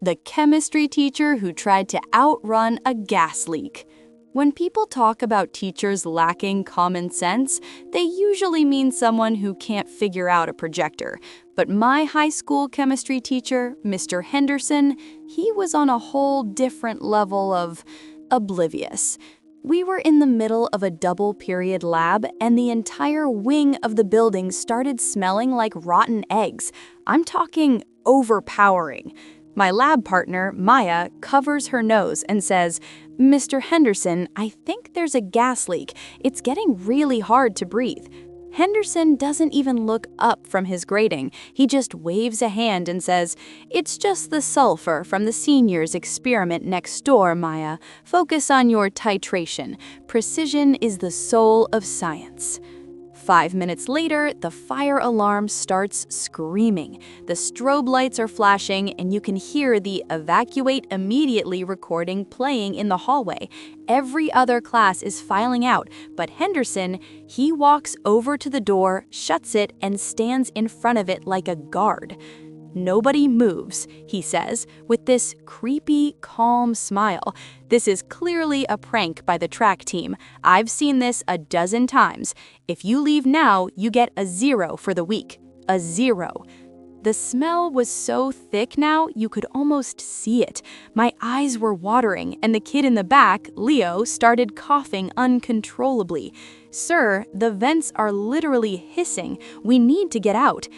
the chemistry teacher who tried to outrun a gas leak. When people talk about teachers lacking common sense, they usually mean someone who can't figure out a projector. But my high school chemistry teacher, Mr. Henderson, he was on a whole different level of oblivious. We were in the middle of a double-period lab, and the entire wing of the building started smelling like rotten eggs. I'm talking overpowering. My lab partner, Maya, covers her nose and says, "Mr. Henderson, I think there's a gas leak. It's getting really hard to breathe." Henderson doesn't even look up from his grating. He just waves a hand and says, "It's just the sulfur from the seniors' experiment next door, Maya. Focus on your titration. Precision is the soul of science." 5 minutes later, the fire alarm starts screaming. The strobe lights are flashing, and you can hear the "evacuate immediately" recording playing in the hallway. Every other class is filing out, but Henderson, he walks over to the door, shuts it, and stands in front of it like a guard. "Nobody moves," he says, with this creepy, calm smile. "This is clearly a prank by the track team. I've seen this a dozen times. If you leave now, you get a 0 for the week. A 0. The smell was so thick now, you could almost see it. My eyes were watering, and the kid in the back, Leo, started coughing uncontrollably. "Sir, the vents are literally hissing. We need to get out."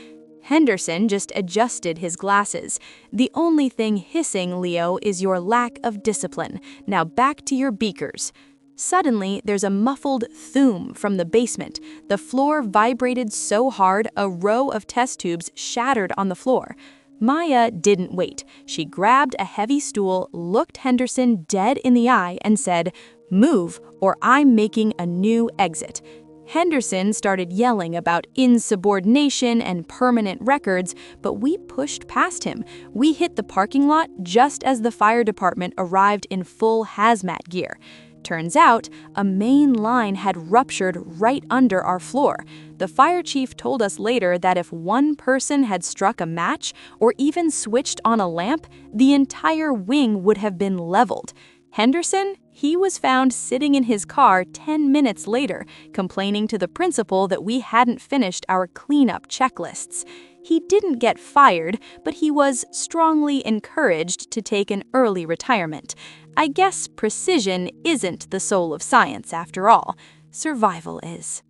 Henderson just adjusted his glasses. "The only thing hissing, Leo, is your lack of discipline. Now back to your beakers." Suddenly, there's a muffled thoom from the basement. The floor vibrated so hard, a row of test tubes shattered on the floor. Maya didn't wait. She grabbed a heavy stool, looked Henderson dead in the eye, and said, "Move, or I'm making a new exit." Henderson started yelling about insubordination and permanent records, but we pushed past him. We hit the parking lot just as the fire department arrived in full hazmat gear. Turns out, a main line had ruptured right under our floor. The fire chief told us later that if one person had struck a match or even switched on a lamp, the entire wing would have been leveled. Henderson, he was found sitting in his car 10 minutes later, complaining to the principal that we hadn't finished our cleanup checklists. He didn't get fired, but he was strongly encouraged to take an early retirement. I guess precision isn't the soul of science after all. Survival is.